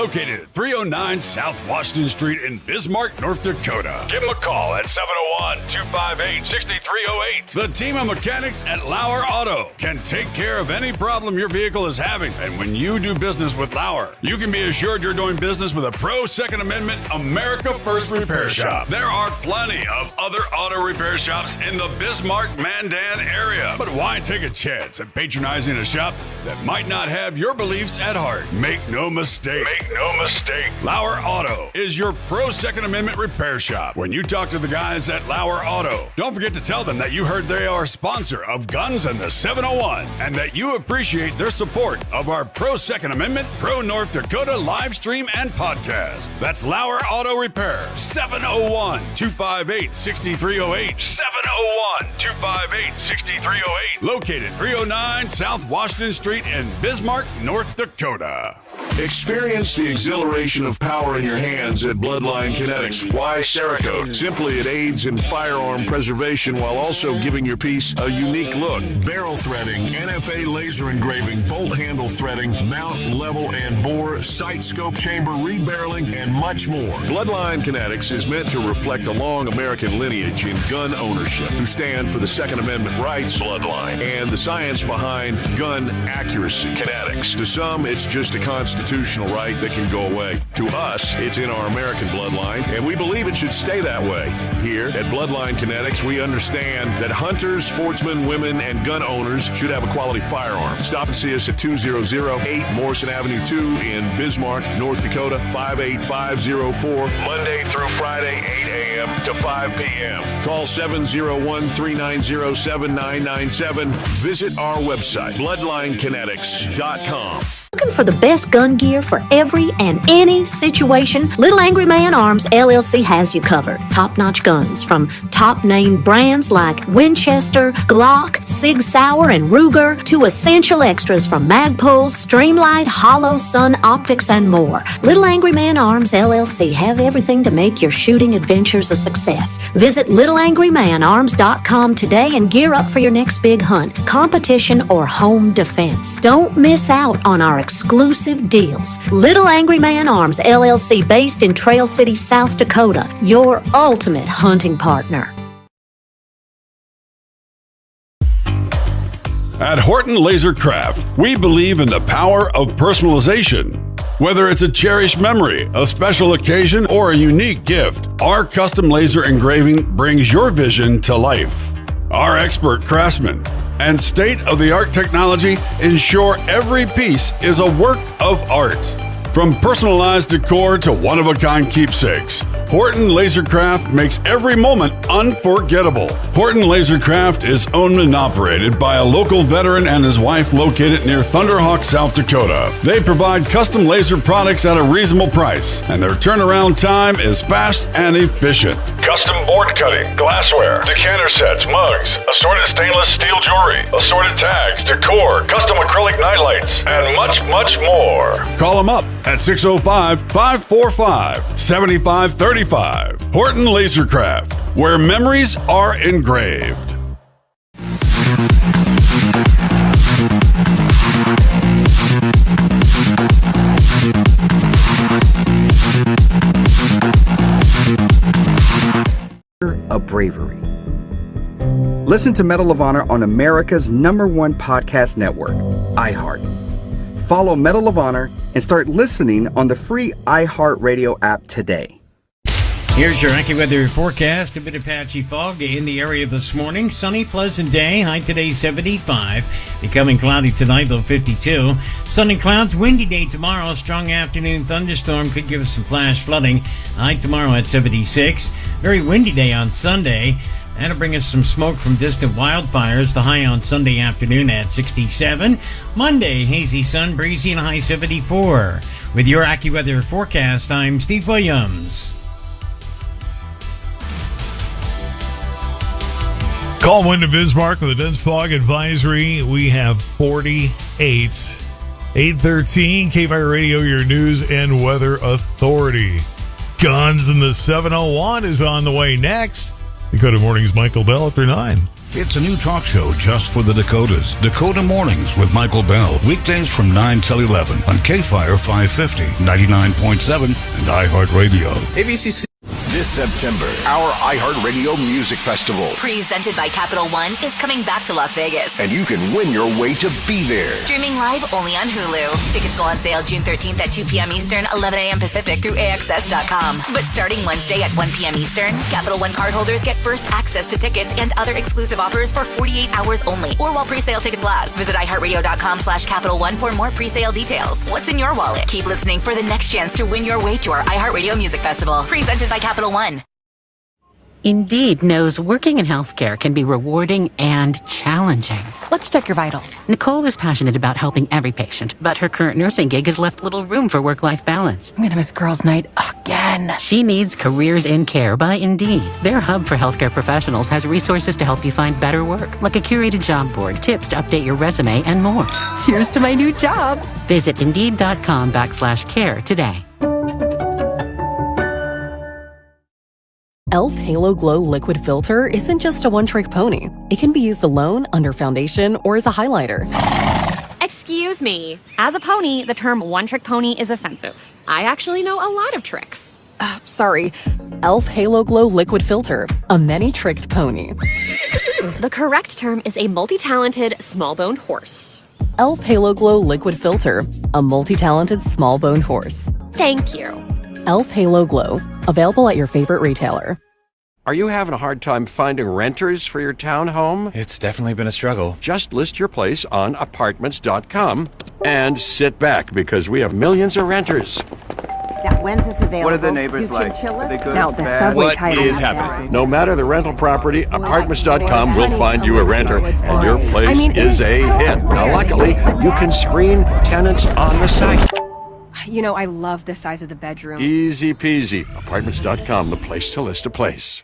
located at 309 South Washington Street in Bismarck, North Dakota. Give them a call at 701-258-6308. The team of mechanics at LAUER Auto can take care of any problem your vehicle is having. And when you do business with LAUER, you can be assured you're doing business with a pro Second Amendment America First repair shop. There are plenty of other auto repair shops in the Bismarck-Mandan area. But why take a chance at patronizing a shop that might not have your beliefs at heart? Make no mistake. LAUER Auto is your pro Second Amendment repair shop. When you talk to the guys at LAUER Auto, don't forget to tell them that you heard they are a sponsor of Guns and the 701 and that you appreciate their support of our pro Second Amendment, pro North Dakota live stream and podcast. That's LAUER Auto Repair, 701-258-6308. 701-258-6308. Located 309 South Washington Street in Bismarck, North Dakota. Experience the exhilaration of power in your hands at Bloodline Kinetics. Why Cerakote? Simply, it aids in firearm preservation while also giving your piece a unique look. Barrel threading, NFA laser engraving, bolt handle threading, mount, level, and bore, sight scope chamber rebarreling, and much more. Bloodline Kinetics is meant to reflect a long American lineage in gun ownership, who stand for the Second Amendment rights, Bloodline, and the science behind gun accuracy. Kinetics. To some, it's just a constitutional right that can go away. To us, it's in our American bloodline, and we believe it should stay that way. Here at Bloodline Kinetics, we understand that hunters, sportsmen, women, and gun owners should have a quality firearm. Stop and see us at 2008 Morrison Avenue 2 in Bismarck, North Dakota, 58504, Monday through Friday, 8 a.m. to 5 p.m. Call 701-390-7997. Visit our website, bloodlinekinetics.com. Looking for the best gun gear for every and any situation? Little Angry Man Arms LLC has you covered. Top-notch guns from top-name brands like Winchester, Glock, Sig Sauer, and Ruger to essential extras from Magpul's, Streamlight, Hollow, Sun Optics, and more. Little Angry Man Arms LLC have everything to make your shooting adventures a success. Visit littleangrymanarms.com today and gear up for your next big hunt, competition, or home defense. Don't miss out on our exclusive deals. Little Angry Man Arms LLC, based in Trail City, South Dakota, your ultimate hunting partner. At Horton Laser Craft, we believe in the power of personalization. Whether it's a cherished memory, a special occasion, or a unique gift, our custom laser engraving brings your vision to life. Our expert craftsmen and state-of-the-art technology ensure every piece is a work of art. From personalized decor to one-of-a-kind keepsakes, Horton Lasercraft makes every moment unforgettable. Horton Lasercraft is owned and operated by a local veteran and his wife located near Thunderhawk, South Dakota. They provide custom laser products at a reasonable price, and their turnaround time is fast and efficient. Custom board cutting, glassware, decanter sets, mugs, assorted stainless steel jewelry, assorted tags, decor, custom acrylic nightlights, and much, much more. Call them up at 605-545-7535. Horton Lasercraft, where memories are engraved. Of bravery. Listen to Medal of Honor on America's #1 podcast network, iHeart. Follow Medal of Honor and start listening on the free iHeartRadio app today. Here's your AccuWeather forecast. A bit of patchy fog in the area this morning. Sunny, pleasant day. High today 75. Becoming cloudy tonight, low 52. Sunny clouds, windy day tomorrow. Strong afternoon thunderstorm could give us some flash flooding. High tomorrow at 76. Very windy day on Sunday. That'll bring us some smoke from distant wildfires. The high on Sunday afternoon at 67. Monday, hazy sun, breezy, and high 74. With your AccuWeather forecast, I'm Steve Williams. Calm wind to Bismarck with a dense fog advisory. We have 48. 813 KFYR Radio, your news and weather authority. Guns in the 701 is on the way next. Dakota Morning's Michael Bell after 9. It's a new talk show just for the Dakotas. Dakota Mornings with Michael Bell. Weekdays from 9 till 11 on KFYR 550, 99.7, and iHeartRadio. ABC. This September, our iHeartRadio Music Festival, presented by Capital One, is coming back to Las Vegas. and you can win your way to be there. Streaming live only on Hulu. Tickets go on sale June 13th at 2 p.m. Eastern, 11 a.m. Pacific through AXS.com. But starting Wednesday at 1 p.m. Eastern, Capital One cardholders get first access to tickets and other exclusive offers for 48 hours only, or while pre-sale tickets last. Visit iHeartRadio.com/Capital One for more pre-sale details. What's in your wallet? Keep listening for the next chance to win your way to our iHeartRadio Music Festival. Presented by Capital One. Indeed knows working in healthcare can be rewarding and challenging. Let's check your vitals. Nicole is passionate about helping every patient, but her current nursing gig has left little room for work-life balance. I'm gonna miss girls' night again. She needs Careers in Care by Indeed. Their hub for healthcare professionals has resources to help you find better work, like a curated job board, tips to update your resume, and more. Cheers to my new job. Visit Indeed.com/care today. e.l.f. Halo Glow Liquid Filter isn't just a one-trick pony. It can be used alone, under foundation, or as a highlighter. Excuse me. As a pony, the term one-trick pony is offensive. I actually know a lot of tricks. Sorry. e.l.f. Halo Glow Liquid Filter, a many-tricked pony. The correct term is a multi-talented, small-boned horse. e.l.f. Halo Glow Liquid Filter, a multi-talented, small-boned horse. Thank you. e.l.f. Halo Glow, available at your favorite retailer. Are you having a hard time finding renters for your townhome? It's definitely been a struggle. Just list your place on apartments.com and sit back because we have millions of renters. Now, when's this available? What are the neighbors like? Are they good? Now, the bad? subway What title is has happening? No matter the rental property, apartments.com will find you a renter and your place is a hit. Now, luckily, you can screen tenants on the site. You know, I love the size of the bedroom. Easy peasy. Apartments.com, the place to list a place.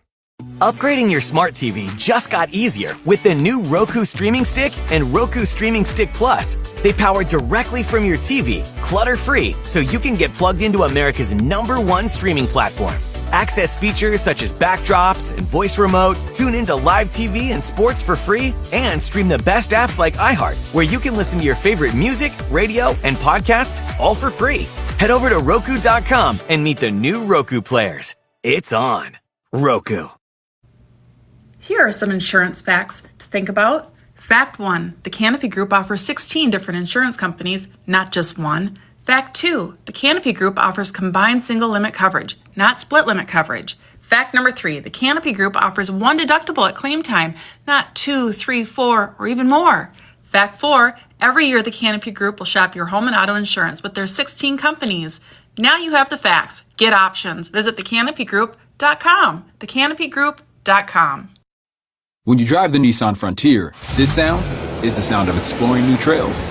Upgrading your smart TV just got easier with the new Roku Streaming Stick and Roku Streaming Stick Plus. They power directly from your TV, clutter-free, so you can get plugged into America's #1 streaming platform. Access features such as backdrops and voice remote, tune into live TV and sports for free, and stream the best apps like iHeart, where you can listen to your favorite music, radio, and podcasts all for free. Head over to Roku.com and meet the new Roku players. It's on. Roku. Here are some insurance facts to think about. Fact 1. The Canopy Group offers 16 different insurance companies, not just one. Fact 2. The Canopy Group offers combined single limit coverage, not split limit coverage. Fact number 3. The Canopy Group offers one deductible at claim time, not 2, 3, 4, or even more. Fact 4. Every year the Canopy Group will shop your home and auto insurance with their 16 companies. Now you have the facts. Get options. Visit thecanopygroup.com. Thecanopygroup.com. When you drive the Nissan Frontier, this sound is the sound of exploring new trails.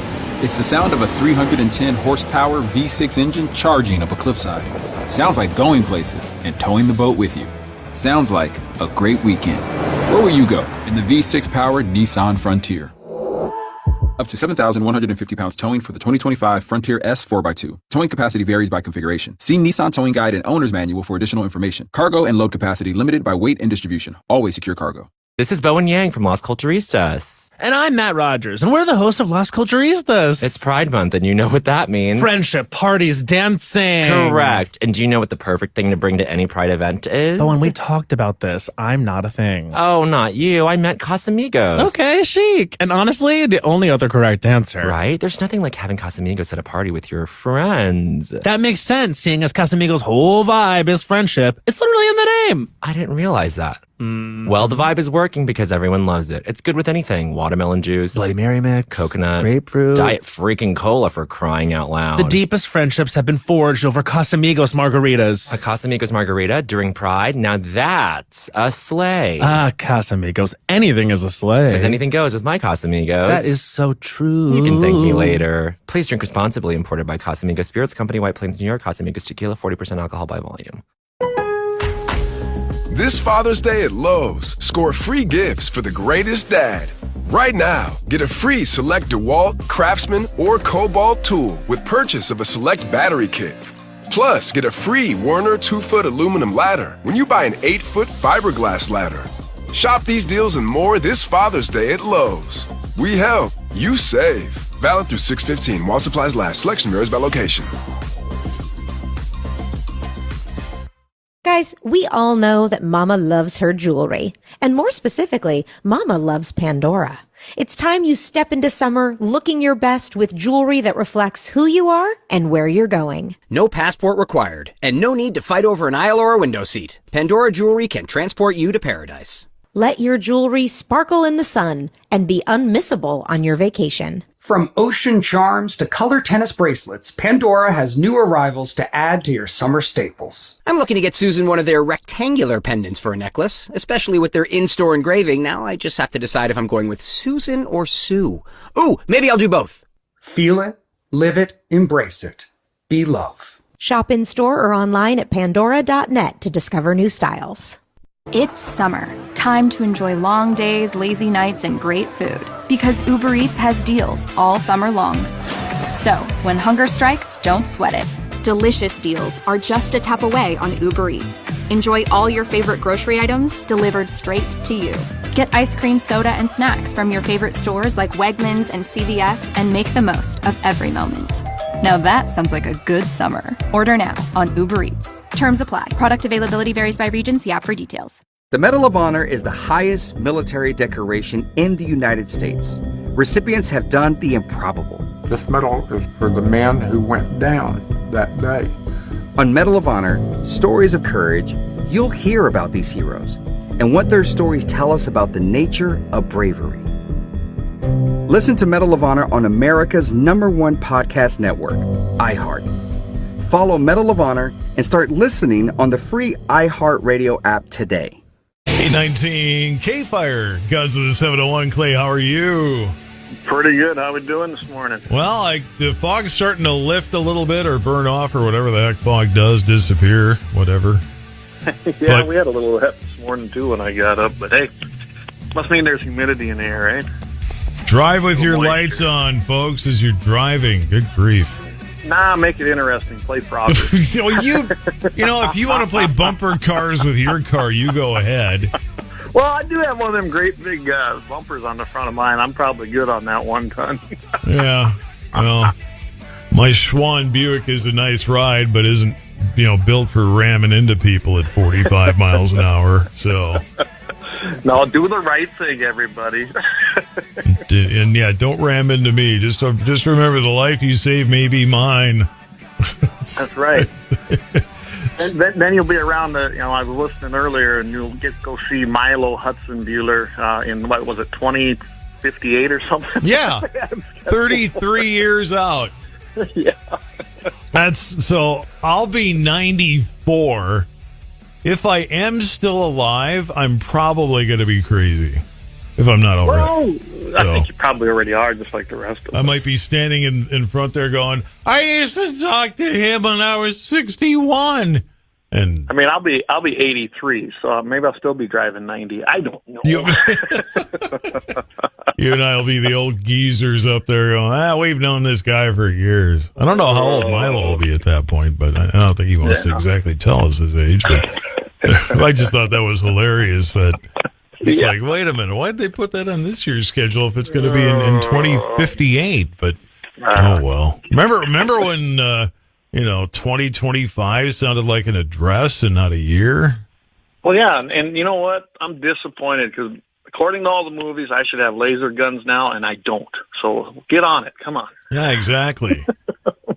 It's the sound of a 310 horsepower V6 engine charging up a cliffside. Sounds like going places and towing the boat with you. Sounds like a great weekend. Where will you go in the V6 powered Nissan Frontier? Up to 7,150 pounds towing for the 2025 Frontier S 4x2. Towing capacity varies by configuration. See Nissan Towing Guide and Owner's Manual for additional information. Cargo and load capacity limited by weight and distribution. Always secure cargo. This is Bowen Yang from Las Culturistas. And I'm Matt Rogers, and we're the hosts of Las Culturistas. It's Pride Month, and you know what that means. Friendship, parties, dancing. Correct. And do you know what the perfect thing to bring to any Pride event is? But when we talked about this, I'm not a thing. Oh, not you. I meant Casamigos. Okay, chic. And honestly, the only other correct answer. Right? There's nothing like having Casamigos at a party with your friends. That makes sense, seeing as Casamigos' whole vibe is friendship. It's literally in the name. I didn't realize that. Well, the vibe is working because everyone loves it. It's good with anything. Watermelon juice, Bloody Mary mix, coconut, grapefruit, Diet freaking cola for crying out loud. The deepest friendships have been forged over Casamigos margaritas. A Casamigos margarita during Pride? Now that's a sleigh. Ah, Casamigos. Anything is a sleigh. Because anything goes with my Casamigos. That is so true. You can thank me later. Please drink responsibly. Imported by Casamigos Spirits Company, White Plains, New York. Casamigos Tequila, 40% alcohol by volume. This Father's Day at Lowe's, score free gifts for the greatest dad. Right now, get a free select DeWalt, Craftsman, or Cobalt tool with purchase of a select battery kit. Plus, get a free Werner 2-foot aluminum ladder when you buy an 8-foot fiberglass ladder. Shop these deals and more this Father's Day at Lowe's. We help, you save. Valid through 6/15 while supplies last. Selection varies by location. Guys, we all know that Mama loves her jewelry. And more specifically, Mama loves Pandora. It's time you step into summer looking your best with jewelry that reflects who you are and where you're going. No passport required, and no need to fight over an aisle or a window seat. Pandora Jewelry can transport you to paradise. Let your jewelry sparkle in the sun and be unmissable on your vacation. From ocean charms to color tennis bracelets, Pandora has new arrivals to add to your summer staples. I'm looking to get Susan one of their rectangular pendants for a necklace, especially with their in-store engraving. Now I just have to decide if I'm going with Susan or Sue. Ooh, maybe I'll do both. Feel it, live it, embrace it. Be love. Shop in store or online at pandora.net to discover new styles. It's summer. Time to enjoy long days, lazy nights, and great food. Because Uber Eats has deals all summer long. So, when hunger strikes, don't sweat it. Delicious deals are just a tap away on Uber Eats. Enjoy all your favorite grocery items delivered straight to you. Get ice cream, soda, and snacks from your favorite stores like Wegmans and CVS and make the most of every moment. Now that sounds like a good summer. Order now on Uber Eats. Terms apply. Product availability varies by region. See app for details. The Medal of Honor is the highest military decoration in the United States. Recipients have done the improbable. This medal is for the men who went down that day. On Medal of Honor, Stories of Courage, you'll hear about these heroes and what their stories tell us about the nature of bravery. Listen to Medal of Honor on America's #1 podcast network, iHeart. Follow Medal of Honor and start listening on the free iHeartRadio app today. 819 KFYR, Guns of the 701. Clay, how are you? Pretty good. How we doing this morning? Well, the fog's starting to lift a little bit or burn off or whatever the heck fog does, disappear, whatever. We had a little hit this morning too when I got up, but hey, must mean there's humidity in the air, right? Drive with your lights on, folks, as you're driving. Good grief. Nah, make it interesting. Play proper. So if you want to play bumper cars with your car, you go ahead. Well, I do have one of them great big bumpers on the front of mine. I'm probably good on that 1 ton. Yeah. Well, my Schwann Buick is a nice ride, but isn't, built for ramming into people at 45 miles an hour. So. No, do the right thing, everybody. And yeah, don't ram into me. Just remember, the life you save may be mine. That's right. then you'll be around I was listening earlier, and you'll go see Milo Hudson Bueller in, what was it, 2058 or something? Yeah, 33 years out. Yeah. So I'll be 94. If I am still alive, I'm probably going to be crazy. If I'm not already. Well, I think you probably already are, just like the rest of us. I might be standing in front there going, I used to talk to him when I was 61. And I mean, I'll be 83, so maybe I'll still be driving 90. I don't know. You and I will be the old geezers up there going, we've known this guy for years. I don't know how old Milo will be at that point, but I don't think he wants to exactly tell us his age. But I just thought that was hilarious that it's like, wait a minute, why'd they put that on this year's schedule if it's going to be in 2058? But, oh, well. Remember when, 2025 sounded like an address and not a year? Well, yeah, and you know what? I'm disappointed because according to all the movies, I should have laser guns now, and I don't. So get on it. Come on. Yeah, exactly.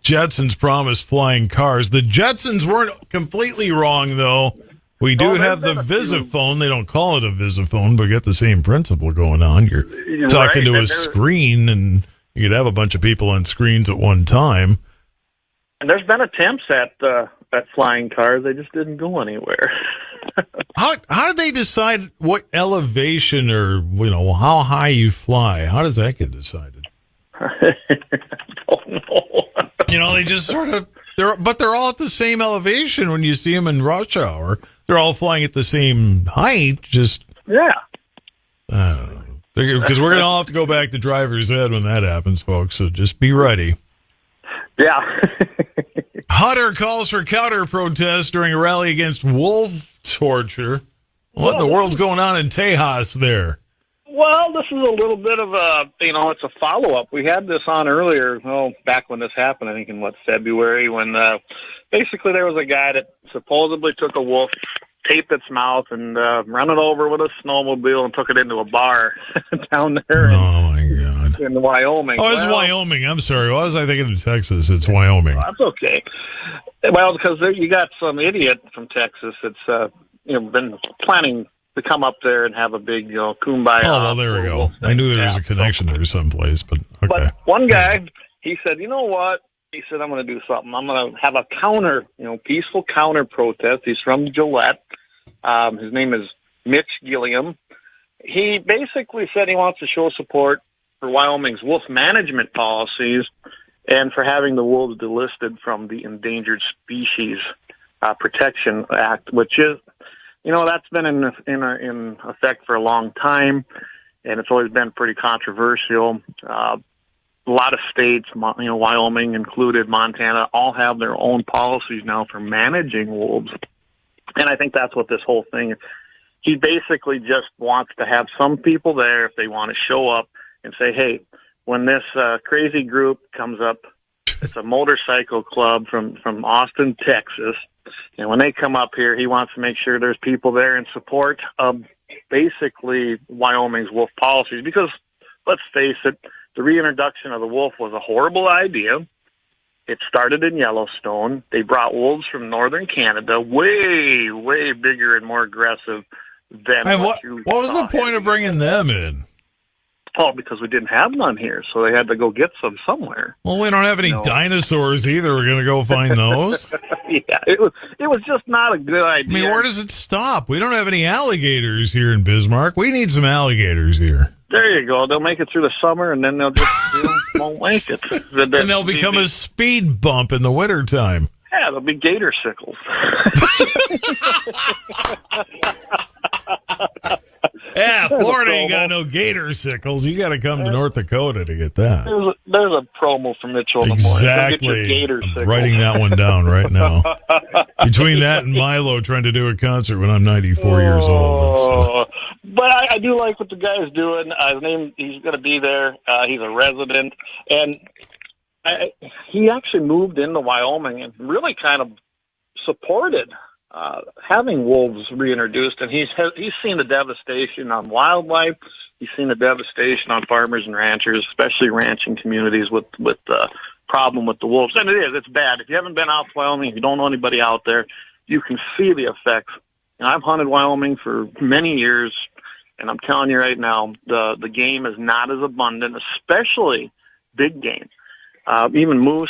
Jetsons promised flying cars. The Jetsons weren't completely wrong, though. We do have the Visiphone. They don't call it a Visiphone, but get the same principle going on. You're talking to a screen, and you could have a bunch of people on screens at one time. And there's been attempts at flying cars. They just didn't go anywhere. How did they decide what elevation or how high you fly? How does that get decided? I don't know. They just sort of they're all at the same elevation when you see them in rush hour. They're all flying at the same height. Just yeah. I don't know, because we're gonna all have to go back to driver's ed when that happens, folks. So just be ready. Yeah. Hutter calls for counter protest during a rally against wolf torture. What in the world's going on in Tejas there? Well, this is a little bit of it's a follow-up. We had this on earlier, back when this happened, I think in, February, when basically there was a guy that supposedly took a wolf, taped its mouth, and run it over with a snowmobile and took it into a bar down there in Wyoming. Oh, it's Wyoming. I'm sorry. Why was I thinking of Texas? It's Wyoming. That's okay. Well, because you got some idiot from Texas that's been planning to come up there and have a big, kumbaya. Oh, well, there we go. I knew there was a connection there someplace, but okay. But one guy, he said, you know what? He said, I'm going to do something. I'm going to have a counter, peaceful counter protest. He's from Gillette. His name is Mitch Gilliam. He basically said he wants to show support for Wyoming's wolf management policies and for having the wolves delisted from the Endangered Species Protection Act, which is, that's been in effect for a long time, and it's always been pretty controversial. A lot of states, Wyoming included, Montana, all have their own policies now for managing wolves. And I think that's what this whole thing is. He basically just wants to have some people there, if they want to show up and say, hey, when this crazy group comes up, it's a motorcycle club from Austin, Texas, and when they come up here, he wants to make sure there's people there in support of basically Wyoming's wolf policies. Because, let's face it, the reintroduction of the wolf was a horrible idea. It started in Yellowstone. They brought wolves from northern Canada, way, way bigger and more aggressive than what was the point of bringing them in? Oh, because we didn't have none here, so they had to go get some somewhere. Well, we don't have any dinosaurs either. We're going to go find those. Yeah, it was just not a good idea. I mean, where does it stop? We don't have any alligators here in Bismarck. We need some alligators here. There you go. They'll make it through the summer, and then they'll just won't make it. And they'll become a speed bump in the wintertime. Yeah, they'll be gator sickles. Yeah, Florida ain't got no gator sickles. You got to come to North Dakota to get that. There's a promo from Mitchell in the morning. Exactly. Go get your gator sickles. Writing that one down right now. Between that and Milo trying to do a concert when I'm 94 years old. But I do like what the guy's doing. He's going to be there. He's a resident. And he actually moved into Wyoming and really kind of supported having wolves reintroduced, and he's seen the devastation on wildlife. He's seen the devastation on farmers and ranchers, especially ranching communities with the problem with the wolves. And it's bad. If you haven't been out to Wyoming, if you don't know anybody out there, you can see the effects. And I've hunted Wyoming for many years, and I'm telling you right now, the game is not as abundant, especially big game. Even moose,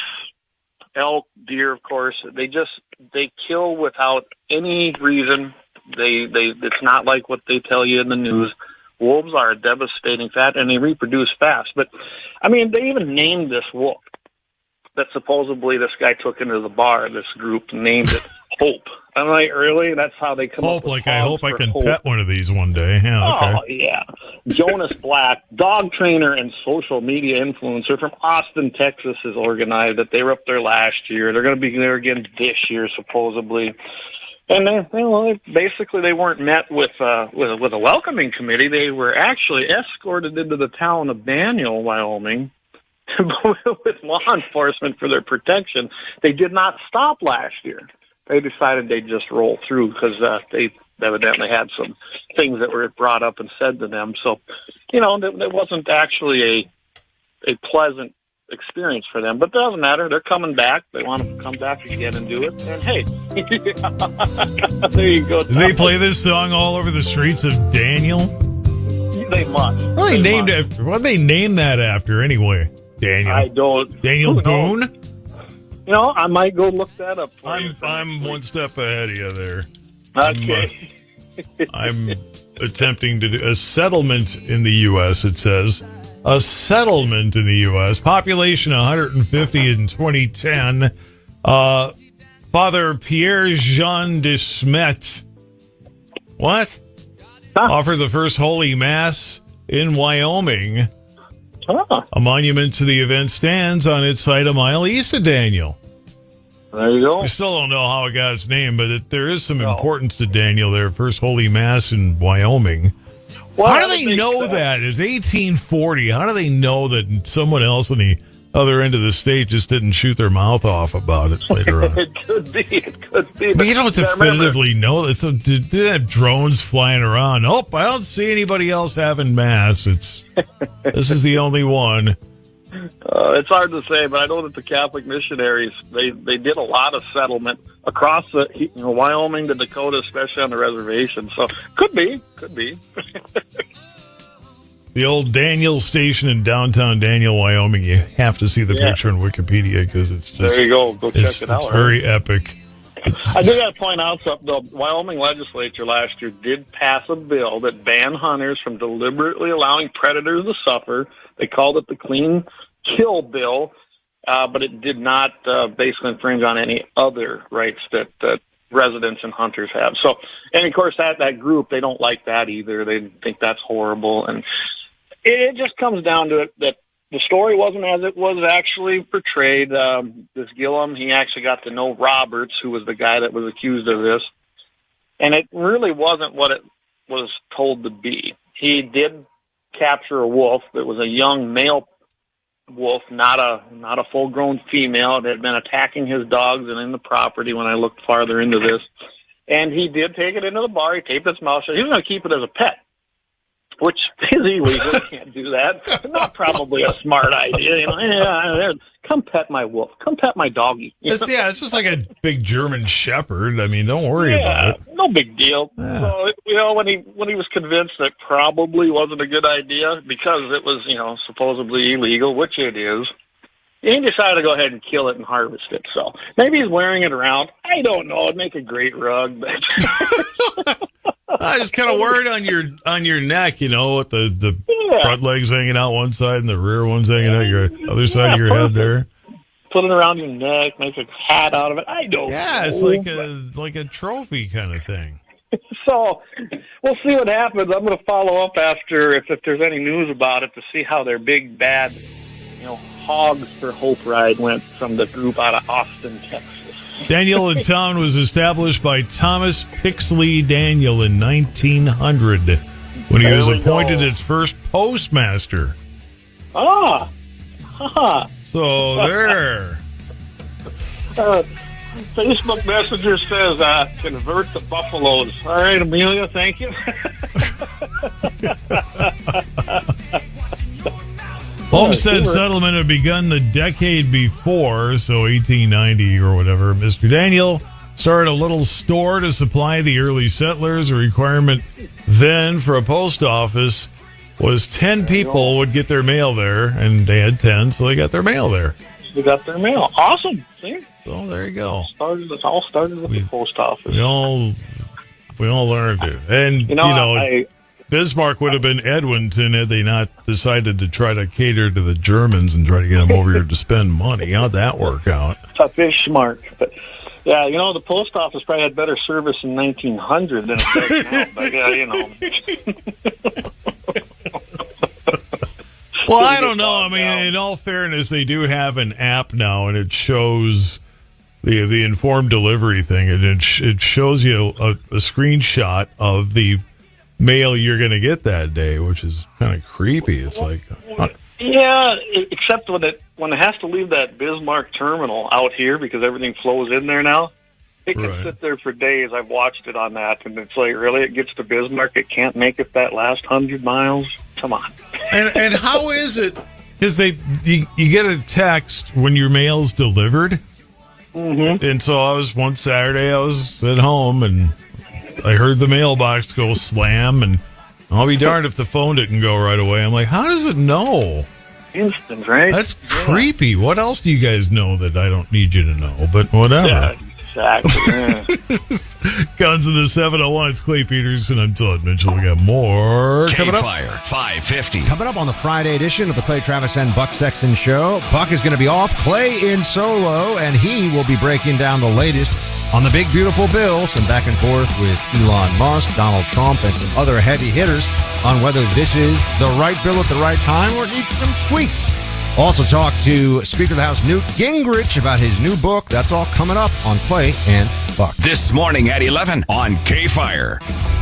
elk, deer, of course, they kill without any reason. It's not like what they tell you in the news. Wolves are a devastating fact, and they reproduce fast. But, I mean, they even named this wolf that supposedly this guy took into the bar, this group, named it Hope. I'm like, really? That's how they come up with Hope, like I hope I can pet one of these one day. Yeah, okay. Oh, yeah. Jonas Black, dog trainer and social media influencer from Austin, Texas, has organized it. They were up there last year. They're going to be there again this year, supposedly. And basically they weren't met with a welcoming committee. They were actually escorted into the town of Daniel, Wyoming, with law enforcement for their protection. They did not stop last year. They decided they'd just roll through because they evidently had some things that were brought up and said to them. So, there wasn't actually a pleasant experience for them. But it doesn't matter. They're coming back. They want to come back again and do it. And, hey, there you go. Do they play this song all over the streets of Daniel? They must. Well, what they named that after anyway? Daniel. I don't. Daniel Boone? I might go look that up. I'm one step ahead of you there. Okay. I'm attempting to do a settlement in the U.S., it says. A settlement in the U.S. Population 150 in 2010. Father Pierre-Jean de Smet. What? Offered the first Holy Mass in Wyoming. A monument to the event stands on its site a mile east of Daniel. There you go. We still don't know how it got its name, but there is some importance to Daniel there. First Holy Mass in Wyoming. How do they know that? It's 1840. How do they know that someone else on the other end of the state just didn't shoot their mouth off about it later on? It could be. But you don't definitively know that. So did they have drones flying around? Nope, I don't see anybody else having mass. This is the only one. It's hard to say, but I know that the Catholic missionaries, they did a lot of settlement across Wyoming to Dakota, especially on the reservation. So could be. The old Daniel station in downtown Daniel, Wyoming. You have to see the picture on Wikipedia because it's just. There you go. Go check it out. It's very epic. I do got to point out something. The Wyoming legislature last year did pass a bill that banned hunters from deliberately allowing predators to suffer. They called it the Clean Kill Bill, but it did not basically infringe on any other rights that residents and hunters have. So, and of course, that group, they don't like that either. They think that's horrible. And it just comes down to it that the story wasn't as it was actually portrayed. This Gillum, he actually got to know Roberts, who was the guy that was accused of this. And it really wasn't what it was told to be. He did capture a wolf that was a young male wolf, not a full-grown female that had been attacking his dogs and in the property when I looked farther into this. And he did take it into the bar. He taped its mouth shut. He was going to keep it as a pet, which is illegal. You can't do that. Not probably a smart idea. Come pet my wolf. Come pet my doggy. It's just like a big German shepherd. I mean, don't worry about it. No big deal. Yeah. So, when he was convinced that probably wasn't a good idea because it was, supposedly illegal, which it is, he decided to go ahead and kill it and harvest it. So maybe he's wearing it around. I don't know. It'd make a great rug. But I just kind of wear it on your neck, with the front legs hanging out one side and the rear one's hanging out your other side of your head there. Put it around your neck, make a hat out of it. I don't know. Yeah, it's like a trophy kind of thing. So we'll see what happens. I'm going to follow up after if there's any news about it to see how their big bad, Hogs for Hope ride went from the group out of Austin, Texas. Daniel in Town was established by Thomas Pixley Daniel in 1900 when he was appointed its first postmaster. So there. Facebook Messenger says, convert the buffaloes. All right, Amelia, thank you. Homestead settlement had begun the decade before, so 1890 or whatever. Mr. Daniel started a little store to supply the early settlers. A requirement then for a post office was 10 people would get their mail there, and they had 10, so they got their mail there. They got their mail. Awesome. See? So there you go. It all started with the post office. We all learned it. And, Bismarck would have been Edwinton had they not decided to try to cater to the Germans and try to get them over here to spend money. How'd that work out? It's a fish mark. But, yeah, the post office probably had better service in 1900 than it does now. But, Well, I don't know. I mean, in all fairness, they do have an app now, and it shows the informed delivery thing, and it shows you a screenshot of the mail you're going to get that day, which is kind of creepy. It's like, yeah, except when it has to leave that Bismarck terminal out here because everything flows in there now. It can sit there for days. I've watched it on that, and it's like, really, it gets to Bismarck, it can't make it that last 100 miles. Come on. And how is it? Because you get a text when your mail's delivered, and so one Saturday I was at home and I heard the mailbox go slam, and I'll be darned if the phone didn't go right away. I'm like, how does it know? Instant, right? That's creepy. What else do you guys know that I don't need you to know? But whatever. Yeah, exactly. Guns in the 701. It's Clay Peters, and I'm Todd Mitchell. We got more coming up. KFYR 550. Coming up on the Friday edition of the Clay Travis and Buck Sexton Show. Buck is going to be off. Clay in solo, and he will be breaking down the latest on the big, beautiful bill. Some back and forth with Elon Musk, Donald Trump, and some other heavy hitters on whether this is the right bill at the right time or it needs some tweaks. Also talk to Speaker of the House Newt Gingrich about his new book. That's all coming up on Clay and Buck. This morning at 11 on KFYR.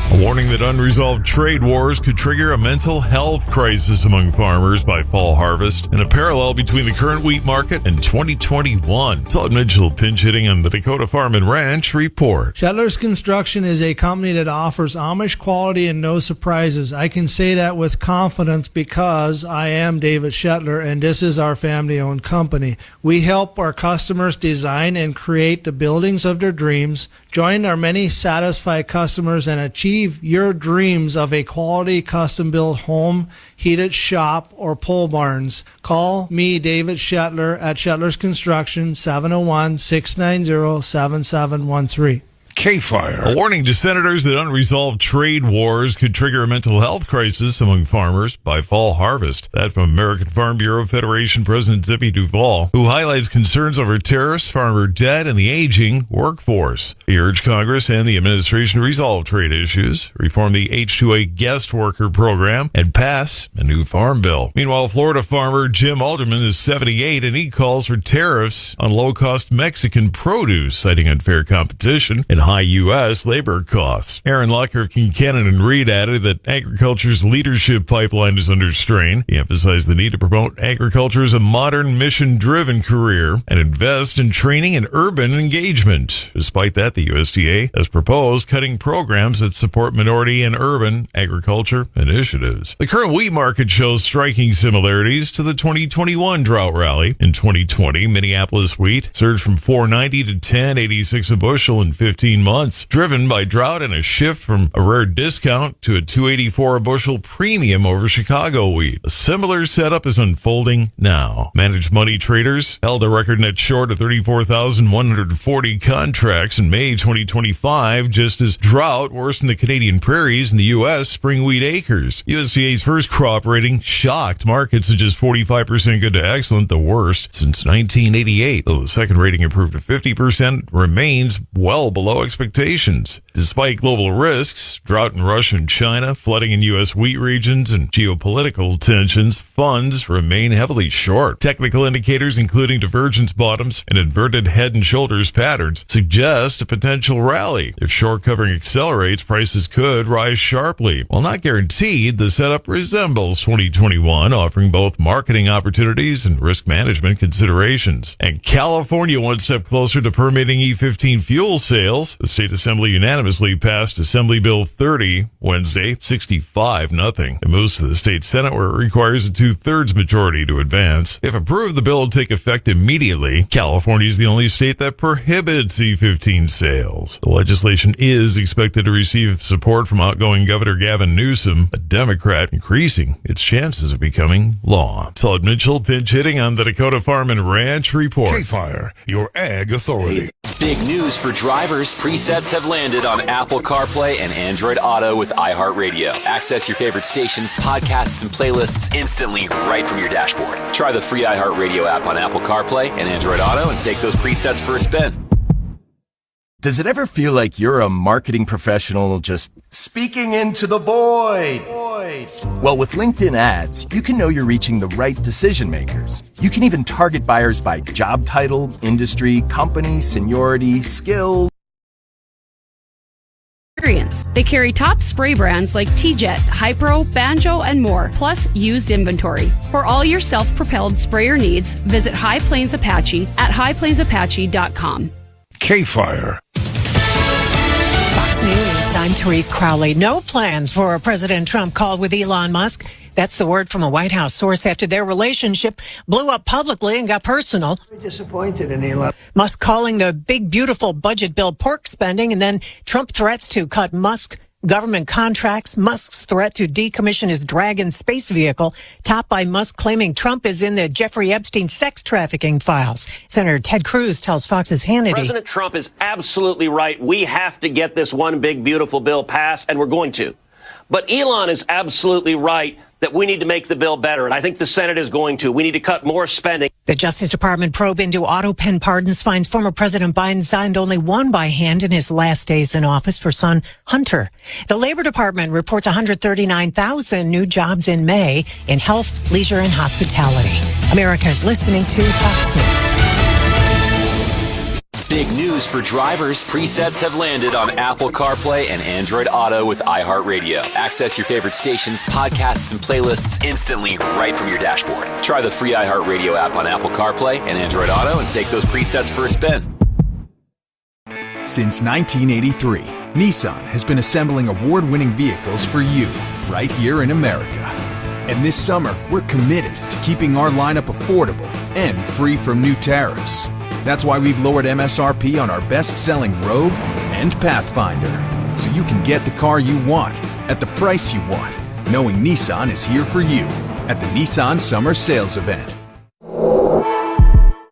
A warning that unresolved trade wars could trigger a mental health crisis among farmers by fall harvest, and a parallel between the current wheat market and 2021. Todd Mitchell pinch hitting on the Dakota Farm and Ranch Report. Shetler's Construction is a company that offers Amish quality and no surprises. I can say that with confidence because I am David Shetler, and this is our family-owned company. We help our customers design and create the buildings of their dreams. Join our many satisfied customers and achieve your dreams of a quality custom-built home, heated shop, or pole barns. Call me, David Shetler, at Shetler's Construction, 701-690-7713. KFYR. A warning to senators that unresolved trade wars could trigger a mental health crisis among farmers by fall harvest. That from American Farm Bureau Federation President Zippy Duvall, who highlights concerns over tariffs, farmer debt, and the aging workforce. He urged Congress and the administration to resolve trade issues, reform the H-2A guest worker program, and pass a new farm bill. Meanwhile, Florida farmer Jim Alderman is 78, and he calls for tariffs on low-cost Mexican produce, citing unfair competition and high U.S. labor costs. Aaron Lucker of Kincannon and Reed added that agriculture's leadership pipeline is under strain. He emphasized the need to promote agriculture as a modern, mission-driven career and invest in training and urban engagement. Despite that, the USDA has proposed cutting programs that support minority and urban agriculture initiatives. The current wheat market shows striking similarities to the 2021 drought rally. In 2020, Minneapolis wheat surged from $4.90 to $10.86 a bushel in 15 months, driven by drought and a shift from a rare discount to a $2.84 a bushel premium over Chicago wheat. A similar setup is unfolding now. Managed money traders held a record net short of 34,140 contracts in May 2025, just as drought worsened the Canadian prairies and the U.S. spring wheat acres. USDA's first crop rating shocked markets to just 45% good to excellent, the worst since 1988, though the second rating improved to 50%, remains well below expectations. Despite global risks, drought in Russia and China, flooding in U.S. wheat regions, and geopolitical tensions, funds remain heavily short. Technical indicators, including divergence bottoms and inverted head and shoulders patterns, suggest a potential rally. If short covering accelerates, prices could rise sharply. While not guaranteed, the setup resembles 2021, offering both marketing opportunities and risk management considerations. And California one step closer to permitting E15 fuel sales. The state assembly unanimously passed Assembly Bill 30 Wednesday, 65-0. It moves to the state Senate, where it requires a 2/3 majority to advance. If approved, the bill will take effect immediately. California is the only state that prohibits E15 sales. The legislation is expected to receive support from outgoing Governor Gavin Newsom, a Democrat, increasing its chances of becoming law. Todd Mitchell pinch hitting on the Dakota Farm and Ranch Report. KFYR, your ag authority. Big news for drivers. Presets have landed on Apple CarPlay and Android Auto with iHeartRadio. Access your favorite stations, podcasts, and playlists instantly right from your dashboard. Try the free iHeartRadio app on Apple CarPlay and Android Auto and take those presets for a spin. Does it ever feel like you're a marketing professional just speaking into the void? Well, with LinkedIn ads, you can know you're reaching the right decision makers. You can even target buyers by job title, industry, company, seniority, skills. They carry top spray brands like T-Jet, Hypro, Banjo, and more, plus used inventory. For all your self-propelled sprayer needs, visit High Plains Apache at highplainsapache.com. KFYR. Fox News, I'm Therese Crowley. No plans for a President Trump call with Elon Musk. That's the word from a White House source after their relationship blew up publicly and got personal. Very disappointed in Elon. Musk calling the big, beautiful budget bill pork spending, and then Trump threats to cut Musk government contracts. Musk's threat to decommission his Dragon space vehicle, topped by Musk claiming Trump is in the Jeffrey Epstein sex trafficking files. Senator Ted Cruz tells Fox's Hannity. President Trump is absolutely right. We have to get this one big, beautiful bill passed, and we're going to. But Elon is absolutely right. that we need to make the bill better, and I think the Senate is going to. We need to cut more spending. The Justice Department probe into auto pen pardons finds former President Biden signed only one by hand in his last days in office for son Hunter. The Labor Department reports 139,000 new jobs in May in health, leisure, and hospitality. America is listening to Fox News. Big news for drivers. Presets have landed on Apple CarPlay and Android Auto with iHeartRadio. Access your favorite stations, podcasts, and playlists instantly right from your dashboard. Try the free iHeartRadio app on Apple CarPlay and Android Auto and take those presets for a spin. Since 1983, Nissan has been assembling award-winning vehicles for you, right here in America. And this summer, we're committed to keeping our lineup affordable and free from new tariffs. That's why we've lowered MSRP on our best-selling Rogue and Pathfinder, so you can get the car you want at the price you want, knowing Nissan is here for you at the Nissan Summer Sales Event.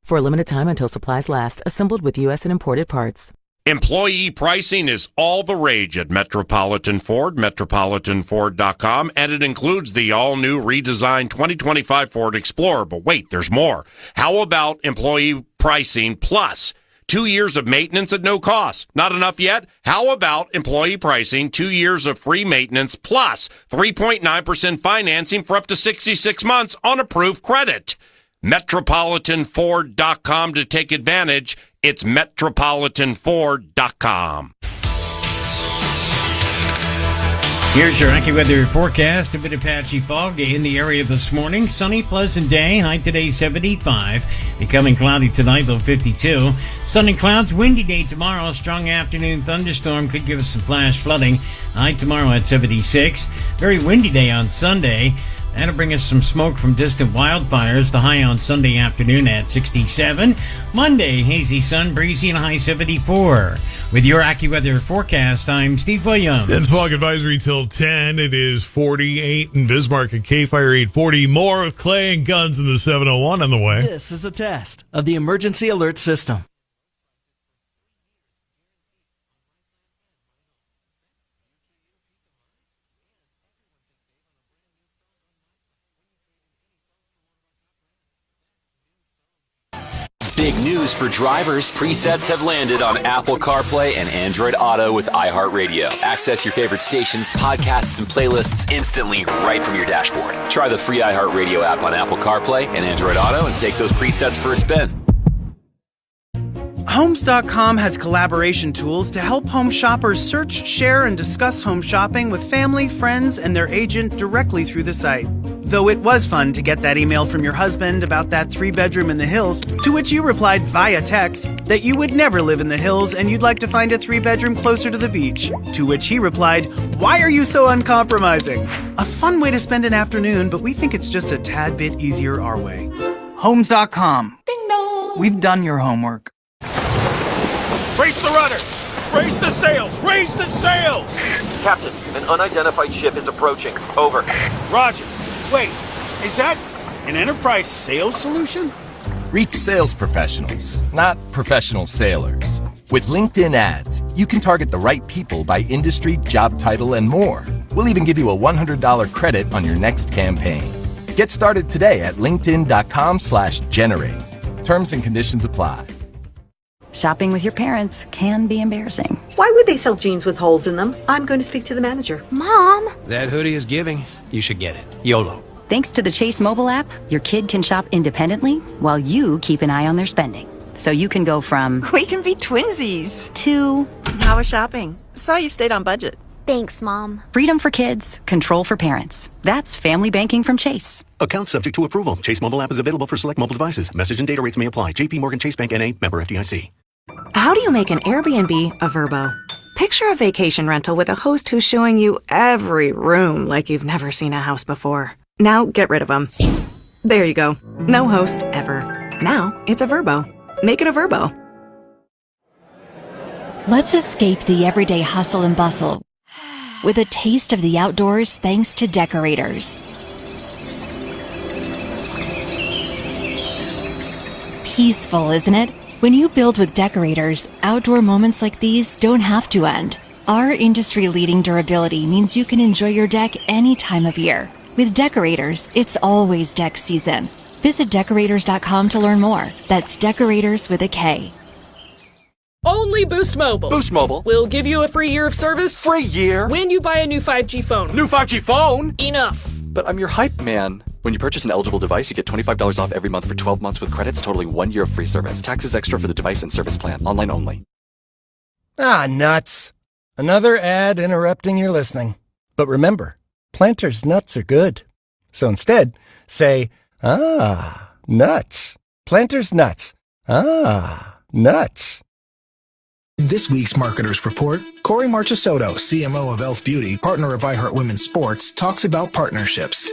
For a limited time until supplies last, assembled with U.S. and imported parts. Employee pricing is all the rage at Metropolitan Ford, metropolitanford.com, and it includes the all-new redesigned 2025 Ford Explorer. But wait, there's more. How about employee pricing plus 2 years of maintenance at no cost? Not enough yet? How about employee pricing, 2 years of free maintenance plus 3.9% financing for up to 66 months on approved credit? Metropolitanford.com to take advantage. It's metropolitanford.com. Here's your AccuWeather forecast. A bit of patchy fog in the area this morning. Sunny, pleasant day. High today 75. Becoming cloudy tonight, low 52. Sun and clouds, windy day tomorrow. Strong afternoon thunderstorm could give us some flash flooding. High tomorrow at 76. Very windy day on Sunday. That'll bring us some smoke from distant wildfires. The high on Sunday afternoon at 67. Monday, hazy sun, breezy, and high 74. With your AccuWeather forecast, I'm Steve Williams. It's fog advisory till 10. It is 48 in Bismarck at KFYR 840. More with Clay and Guns in the 701 on the way. This is a test of the emergency alert system. Big news for drivers. Presets have landed on Apple CarPlay and Android Auto with iHeartRadio. Access your favorite stations, podcasts, and playlists instantly right from your dashboard. Try the free iHeartRadio app on Apple CarPlay and Android Auto and take those presets for a spin. Homes.com has collaboration tools to help home shoppers search, share, and discuss home shopping with family, friends, and their agent directly through the site. Though it was fun to get that email from your husband about that 3-bedroom in the hills, to which you replied via text that you would never live in the hills and you'd like to find a 3-bedroom closer to the beach. To which he replied, "Why are you so uncompromising?" A fun way to spend an afternoon, but we think it's just a tad bit easier our way. Homes.com. Ding dong. We've done your homework. Raise the rudders! Raise the sails! Raise the sails! Captain, an unidentified ship is approaching. Over. Roger. Wait, is that an enterprise sales solution? Reach sales professionals, not professional sailors. With LinkedIn ads, you can target the right people by industry, job title, and more. We'll even give you a $100 credit on your next campaign. Get started today at linkedin.com/generate. Terms and conditions apply. Shopping with your parents can be embarrassing. Why would they sell jeans with holes in them? I'm going to speak to the manager. Mom! That hoodie is giving. You should get it. YOLO. Thanks to the Chase mobile app, your kid can shop independently while you keep an eye on their spending. So you can go from... We can be twinsies. ...to... How was shopping? Saw you stayed on budget. Thanks, Mom. Freedom for kids, control for parents. That's family banking from Chase. Account subject to approval. Chase mobile app is available for select mobile devices. Message and data rates may apply. JP Morgan Chase Bank N.A. Member FDIC. How do you make an Airbnb a Vrbo? Picture a vacation rental with a host who's showing you every room like you've never seen a house before. Now get rid of them. There you go. No host ever. Now it's a Vrbo. Make it a Vrbo. Let's escape the everyday hustle and bustle with a taste of the outdoors thanks to Decorators. Peaceful, isn't it? When you build with Decorators, outdoor moments like these don't have to end. Our industry-leading durability means you can enjoy your deck any time of year. With Decorators, it's always deck season. Visit Decorators.com to learn more. That's Decorators with a K. Only Boost Mobile. Boost Mobile will give you a free year of service. Free year? When you buy a new 5G phone. New 5G phone? Enough. But I'm your hype man. When you purchase an eligible device, you get $25 off every month for 12 months with credits totaling 1 year of free service. Taxes extra for the device and service plan. Online only. Ah, nuts. Another ad interrupting your listening. But remember, Planters nuts are good. So instead, say, ah, nuts. Planters nuts. Ah, nuts. In this week's Marketers Report, Corey Marchesotto, CMO of Elf Beauty, partner of iHeart Women's Sports, talks about partnerships.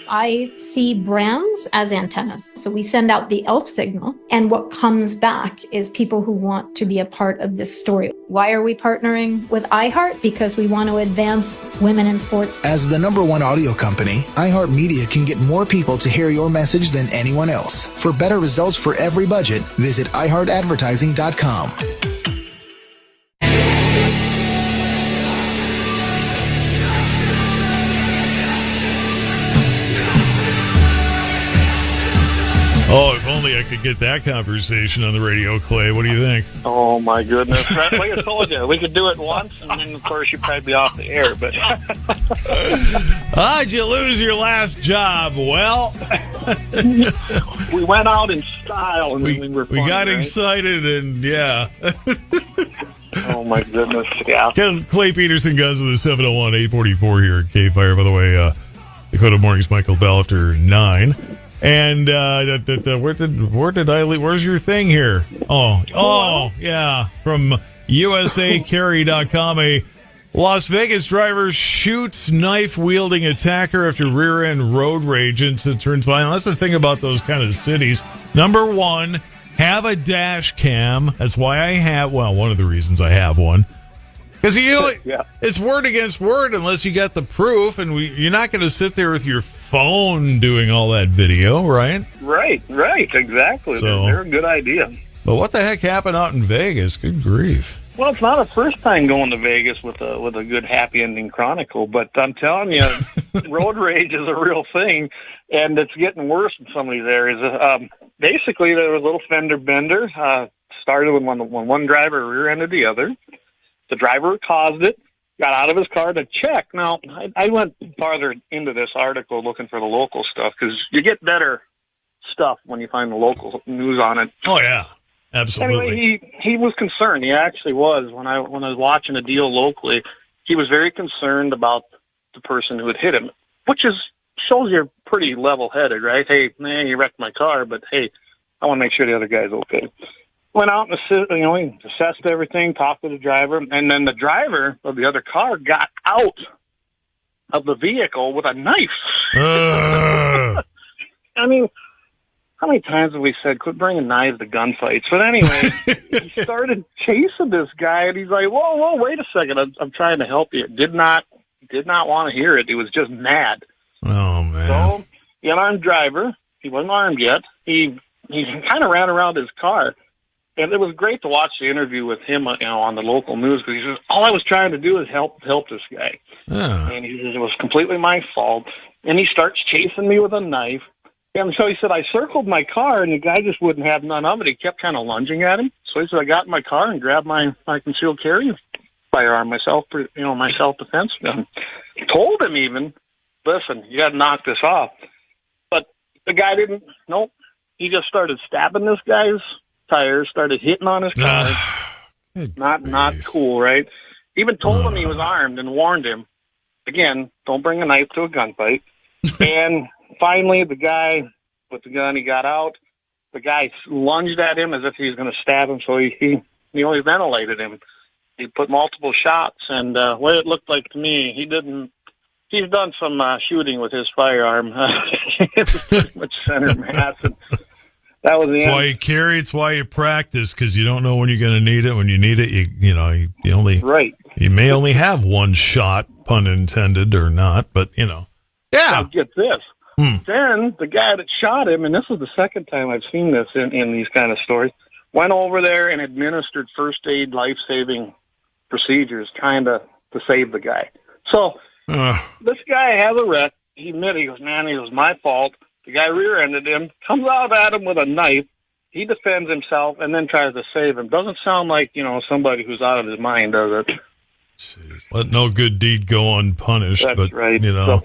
I see brands as antennas. So we send out the ELF signal, and what comes back is people who want to be a part of this story. Why are we partnering with iHeart? Because we want to advance women in sports. As the #1 audio company, iHeartMedia can get more people to hear your message than anyone else. For better results for every budget, visit iHeartAdvertising.com. Oh, if only I could get that conversation on the radio, Clay. What do you think? Oh, my goodness. Like I told you, we could do it once, and then, of course, you'd probably be off the air. But did you lose your last job? Well, we went out in style, and we were fun, got right? excited, and yeah. Oh, my goodness, yeah. Clay Peterson, Guns of the 701, 844 here at KFYR. By the way, Dakota Mornings, Michael Bell after 9. And where did I leave? Where's your thing here? Oh, yeah. From USACarry.com, a Las Vegas driver shoots knife-wielding attacker after rear-end road rage incident turns violent. That's the thing about those kind of cities. Number one, have a dash cam. That's why I have, one of the reasons I have one. Because it's word against word unless you got the proof, and you're not going to sit there with your phone doing all that video, right? Right, exactly. So, they're a good idea. But what the heck happened out in Vegas? Good grief. Well, it's not a first time going to Vegas with a good happy ending chronicle, but I'm telling you, road rage is a real thing, and it's getting worse in some of these areas. Basically, there was a little fender bender. Started when one driver rear-ended the other. The driver caused it, got out of his car to check. Now, I went farther into this article looking for the local stuff because you get better stuff when you find the local news on it. Oh, yeah, absolutely. Anyway, he was concerned. He actually was. When I was watching a deal locally, he was very concerned about the person who had hit him, which shows you're pretty level-headed, right? Hey, man, you wrecked my car, but hey, I want to make sure the other guy's okay. Went out and he assessed everything, talked to the driver, and then the driver of the other car got out of the vehicle with a knife. I mean, how many times have we said, quit bringing knives to gunfights? But anyway, he started chasing this guy, and he's like, whoa, wait a second, I'm trying to help you. Did not want to hear it. He was just mad. Oh, man. So, the unarmed driver, he wasn't armed yet, he kind of ran around his car. And it was great to watch the interview with him, on the local news, because he says, all I was trying to do is help this guy. And he says, it was completely my fault. And he starts chasing me with a knife. And so he said, I circled my car, and the guy just wouldn't have none of it. He kept kind of lunging at him. So he said, I got in my car and grabbed my concealed carry firearm, my self-defense gun. Told him even, listen, you got to knock this off. But the guy didn't. Nope. He just started stabbing this guy's tires, started hitting on his car. Not cool, right? Even told him he was armed and warned him, again, don't bring a knife to a gunfight. And finally, the guy with the gun, he got out. The guy lunged at him as if he was going to stab him, so he only ventilated him. He put multiple shots, and what it looked like to me, he's done some shooting with his firearm. It was pretty much center mass. And that was the end. Why you carry. It's why you practice, because you don't know when you're going to need it. When you need it, you may only have one shot, pun intended or not. But yeah. Now get this. Then the guy that shot him, and this is the second time I've seen this in these kind of stories, went over there and administered first aid, life-saving procedures, trying to save the guy. So this guy has a wreck. he admitted, he goes, man, it was my fault. The guy rear-ended him, comes out at him with a knife. He defends himself and then tries to save him. Doesn't sound like, somebody who's out of his mind, does it? Jeez. Let no good deed go unpunished. That's but, right. So,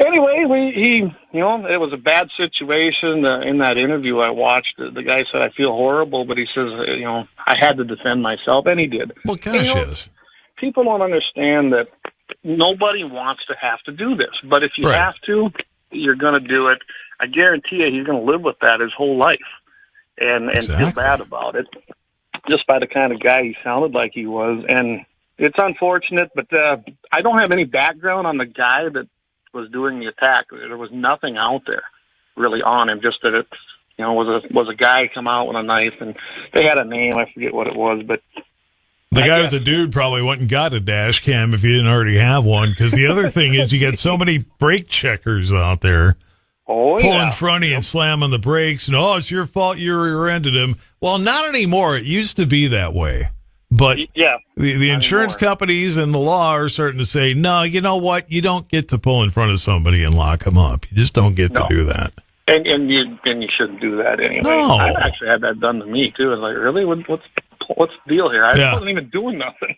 anyway, it was a bad situation. In that interview I watched, the guy said, I feel horrible, but he says, I had to defend myself, and he did. Well, gosh, yes. People don't understand that nobody wants to have to do this, but if you have to, you're going to do it. I guarantee you he's going to live with that his whole life and feel bad about it, just by the kind of guy he sounded like he was. And it's unfortunate, but I don't have any background on the guy that was doing the attack. There was nothing out there really on him, just that it was a guy come out with a knife, and they had a name. I forget what it was, but the guy with the dude probably went and got a dash cam if you didn't already have one, because the other thing is you get so many brake checkers out there pulling in front of you and slamming the brakes, and, it's your fault you rear-ended him. Well, not anymore. It used to be that way. But the insurance companies and the law are starting to say, no, you know what? You don't get to pull in front of somebody and lock them up. You just don't get to do that. And you shouldn't do that anyway. No. I've actually had that done to me, too. I was like, really? What's the deal here? I wasn't even doing nothing.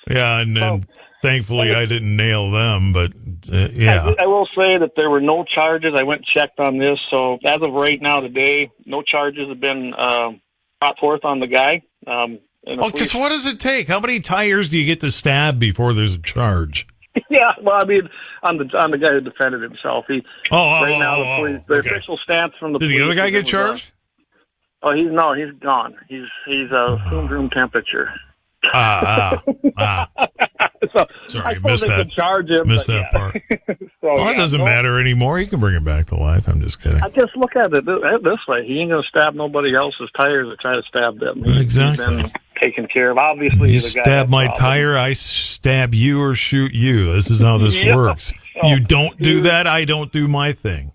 And thankfully I didn't nail them, but I will say that there were no charges. I went and checked on this. So as of right now today, no charges have been brought forth on the guy. Because what does it take? How many tires do you get to stab before there's a charge? Yeah, well, I mean, on the guy who defended himself, the official stance from the police. Did the other guy get charged? He's gone. He's room temperature. So sorry, I missed that. Charge him, missed that part. It doesn't matter anymore. You can bring him back to life. I'm just kidding. I just look at it this way: he ain't going to stab nobody else's tires or try to stab them. Exactly. He's been taken care of. Obviously, you stab my tire, I stab you or shoot you. This is how this works. You don't do that, I don't do my thing.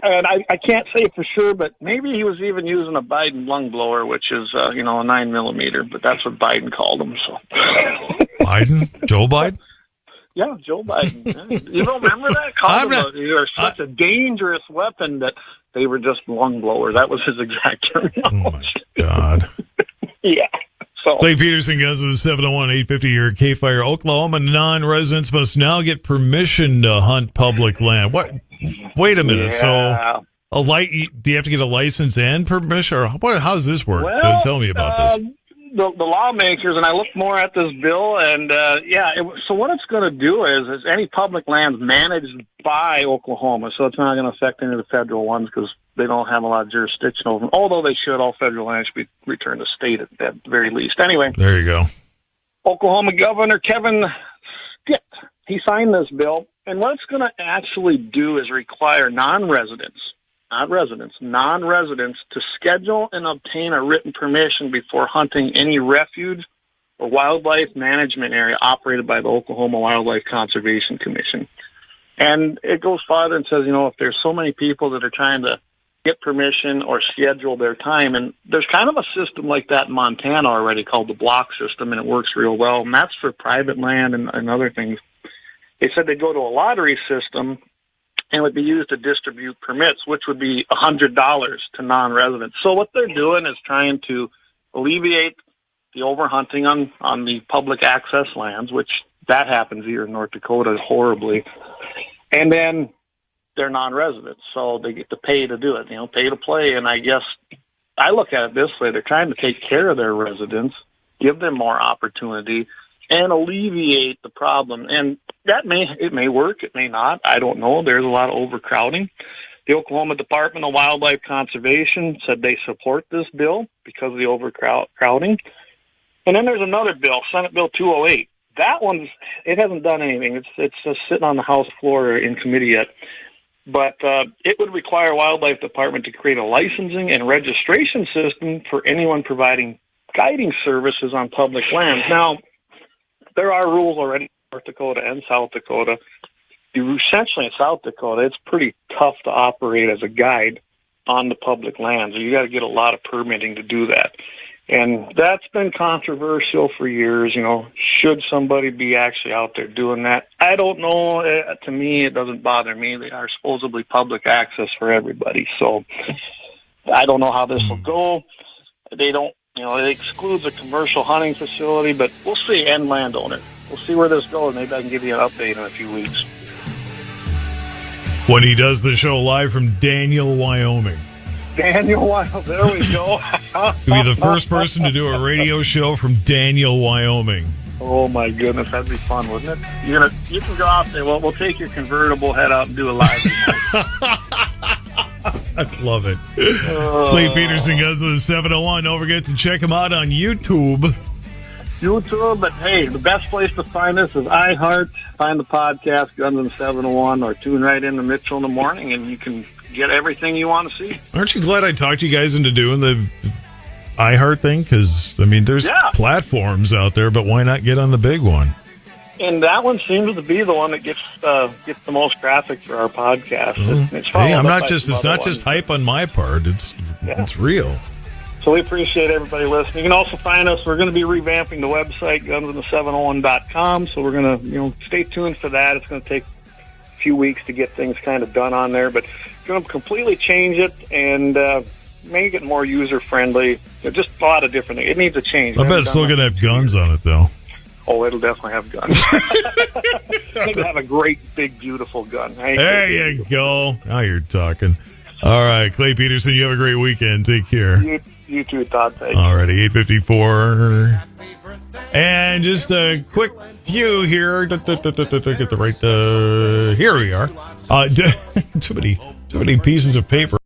And I can't say for sure, but maybe he was even using a Biden lung blower, which is a 9mm. But that's what Biden called him. So. Biden? Joe Biden? Yeah, Joe Biden. You don't remember that? You're such a dangerous weapon that they were just lung blowers. That was his exact terminology. Oh my God. Yeah. So, Clay Peterson goes to the 701 850 here at KFYR. Oklahoma non-residents must now get permission to hunt public land. What? Wait a minute. Yeah. So, do you have to get a license and permission, or how does this work? Well, Tell me about this. The lawmakers, and I looked more at this bill, and so what it's going to do is any public lands managed by Oklahoma, so it's not going to affect any of the federal ones because they don't have a lot of jurisdiction over them, although they should. All federal lands should be returned to state at the very least. Anyway. There you go. Oklahoma Governor Kevin Stitt, he signed this bill, and what it's going to actually do is require non-residents to schedule and obtain a written permission before hunting any refuge or wildlife management area operated by the Oklahoma Wildlife Conservation Commission. And it goes farther and says, if there's so many people that are trying to get permission or schedule their time, and there's kind of a system like that in Montana already called the block system, and it works real well, and that's for private land and other things. They said they'd go to a lottery system and would be used to distribute permits, which would be $100 to non-residents. So what they're doing is trying to alleviate the overhunting on the public access lands, which that happens here in North Dakota horribly. And then they're non-residents, so they get to pay to do it, pay to play. And I guess I look at it this way. They're trying to take care of their residents, give them more opportunity, and alleviate the problem. And it may work, it may not. I don't know. There's a lot of overcrowding. The Oklahoma Department of Wildlife Conservation said they support this bill because of the overcrowding. And then there's another bill, Senate Bill 208. That it hasn't done anything. It's just sitting on the House floor in committee yet. But it would require Wildlife Department to create a licensing and registration system for anyone providing guiding services on public lands. Now, there are rules already in North Dakota and South Dakota. Essentially in South Dakota, it's pretty tough to operate as a guide on the public lands. You got to get a lot of permitting to do that. And that's been controversial for years, you know. Should somebody be actually out there doing that? I don't know. To me, it doesn't bother me. They are supposedly public access for everybody. So I don't know how this will go. They don't, you know, it excludes a commercial hunting facility, but we'll see, and landowner. We'll see where this goes. Maybe I can give you an update in a few weeks. When he does the show live from Daniel, Wyoming. Daniel, there we go. To be the first person to do a radio show from Daniel, Wyoming. Oh my goodness, that'd be fun, wouldn't it? You can go out there. Well, we'll take your convertible, head out, and do a live. I love it. Lee Peterson goes to the 701. Don't forget to check him out on YouTube. But hey, the best place to find us is iHeart. Find the podcast, Guns in 701, or tune right into Mitchell in the morning, and you can get everything you want to see. Aren't you glad I talked you guys into doing the iHeart thing? Because, I mean, there's platforms out there, but why not get on the big one? And that one seems to be the one that gets the most traffic for our podcast. It's not just hype on my part. It's real. So we appreciate everybody listening. You can also find us. We're going to be revamping the website, gunsinthe701.com. So we're going to, stay tuned for that. It's going to take a few weeks to get things kind of done on there, but it's going to completely change it and make it more user-friendly. Just a lot of different things. It needs a change. I bet it's still going to have guns on it, though. Oh, it'll definitely have guns. It'll have a great, big, beautiful gun. There you go. Now you're talking. All right, Clay Peterson, you have a great weekend. Take care. You too, Todd. Thanks. All righty, 8:54. And just a quick few here. Get the right. Here we are. Too many pieces of paper.